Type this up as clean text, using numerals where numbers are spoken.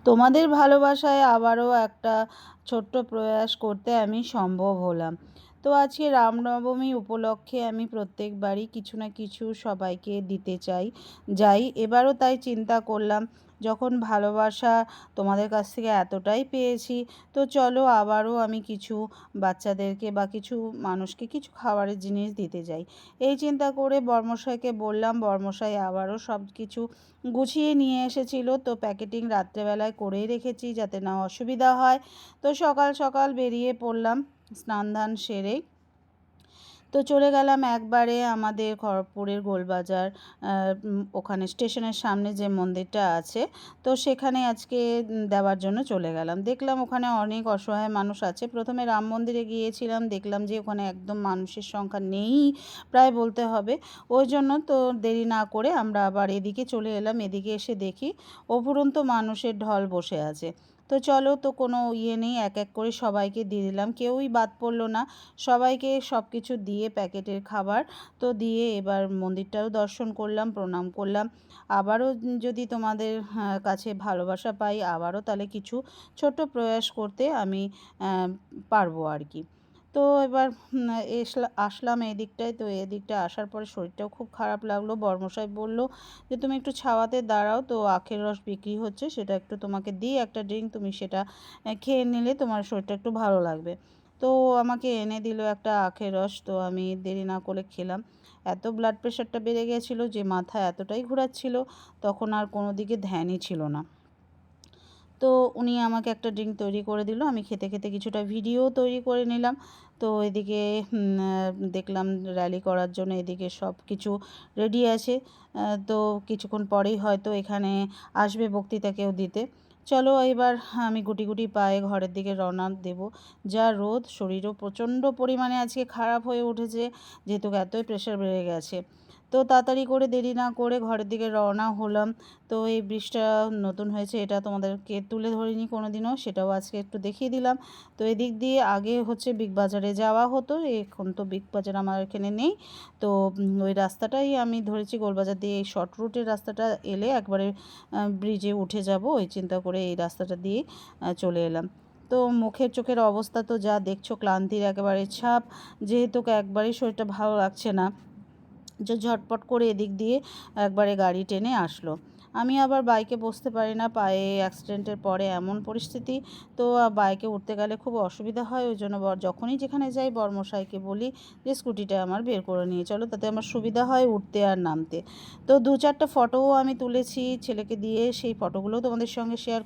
তোমাদের ভালোবাসায় আবারও একটা ছোট্ট প্রয়াস করতে আমি সম্ভব হলাম। তো আজকে রামনবমী উপলক্ষে আমি প্রত্যেকবারই কিছু না কিছু সবাইকে দিতে যাই। এবারও তাই চিন্তা করলাম, যখন ভালোবাসা তোমাদের কাছ থেকে এতটাই পেয়েছি, তো চলো আবারও আমি কিছু বাচ্চাদেরকে বা কিছু মানুষকে কিছু খাবারের জিনিস দিতে যাই। এই চিন্তা করে বর্মশাইকে বললাম, বর্মশাই আবারও সব কিছু গুছিয়ে নিয়ে এসেছিল। তো প্যাকেটিং রাত্রেবেলায় করেই রেখেছি যাতে না অসুবিধা হয়। তো সকাল সকাল বেরিয়ে পড়লাম স্নান ধান সেরে। তো চলে গেলাম একবারে আমাদের খড়গপুরের গোলবাজার, ওখানে স্টেশনের সামনে যে মন্দিরটা আছে, তো সেখানে আজকে দেওয়ার জন্য চলে গেলাম। দেখলাম ওখানে অনেক অসহায় মানুষ আছে। প্রথমে রাম মন্দিরে গিয়েছিলাম, দেখলাম যে ওখানে একদম মানুষের সংখ্যা নেই প্রায় বলতে হবে। ওই জন্য তো দেরি না করে আমরা আবার এদিকে চলে এলাম। এদিকে এসে দেখি অফুরন্ত মানুষের ঢল বসে আছে। তো চলো, তো কোনো নেই, এক এক করে সবাইকে দিয়ে দিলাম, কেউই বাদ পড়লো না। সবাইকে সব কিছু দিয়ে প্যাকেটের খাবার তো দিয়ে এবার মন্দিরটাও দর্শন করলাম, প্রণাম করলাম। আবারও যদি তোমাদের কাছে ভালোবাসা পাই, আবারও তাহলে কিছু ছোট প্রয়াস করতে আমি পারবো আর কি। তো এবার আসলাম এই দিকটায়। তো এদিকটা আসার পরে শরীরটাও খুব খারাপ লাগলো। বর্মশাই বলল যে তুমি একটু ছাওয়াতে দাঁড়াও, তো আখের রস বিক্রি হচ্ছে, সেটা একটু তোমাকে দিই, একটা ড্রিঙ্ক, তুমি সেটা খেয়ে নিলে তোমার শরীরটা একটু ভালো লাগবে। তো আমাকে এনে দিল একটা আখের রস। তো আমি দেরি না করে খেলাম। এত ব্লাড প্রেশারটা বেড়ে গেছিলো যে মাথা এতটাই ঘোরাচ্ছিল, তখন আর কোনো দিকে ধ্যানই ছিল না। তো উনি আমাকে একটা ড্রিঙ্ক তৈরি করে দিল। আমি খেতে খেতে কিছুটা ভিডিও তৈরি করে নিলাম। তো এদিকে দেখলাম র্যালি করার জন্য এদিকে সব কিছু রেডি আছে। তো কিছুক্ষণ পরেই হয়তো এখানে আসবে বক্তৃতা কেউ দিতে। চলো এবার আমি গুটি গুটি পায়ে ঘরের দিকে রওনা দেব। যা রোদ, শরীরও প্রচণ্ড পরিমাণে আজকে খারাপ হয়ে উঠেছে, যেহেতু এতই প্রেশার বেড়ে গেছে। তো তাড়াতাড়ি করে দেরি না করে ঘরের দিকে রওনা হলাম। তো এই ব্রিজটা নতুন হয়েছে, এটা তোমাদেরকে তুলে ধরিনি কোনো দিনও, সেটাও আজকে একটু দেখিয়ে দিলাম। তো এদিক দিয়ে আগে হচ্ছে বিগ বাজারে যাওয়া হতো, এখন তো বিগ বাজার আমার এখানে নেই। তো ওই রাস্তাটাই আমি ধরেছি, গোলবাজার দিয়ে এই শর্ট রুটের রাস্তাটা এলে একবারে ব্রিজে উঠে যাব, ওই চিন্তা করে এই রাস্তাটা দিয়ে চলে এলাম। তো মুখের চোখের অবস্থা তো যা দেখছো, ক্লান্তির একেবারে ছাপ, যেহেতু একবারেই শরীরটা ভালো লাগছে না, যে ঝটপট করে এদিক দিয়ে একবারে গাড়ি টেনে আসলো। আমি আবার বাইকে বসতে পারি না, পায়ে অ্যাক্সিডেন্টের পরে এমন পরিস্থিতি। তো বাইকে উঠতে গেলে খুব অসুবিধা হয়, ওই জন্য যখনই যেখানে যাই বর্মশাইকে বলি যে স্কুটিটা আমার বের করে নিয়ে চলো, তাতে আমার সুবিধা হয় উঠতে আর নামতে। তো 2-4টা ফটোও আমি তুলেছি ছেলেকে দিয়ে, সেই ফটোগুলোও তোমাদের সঙ্গে শেয়ার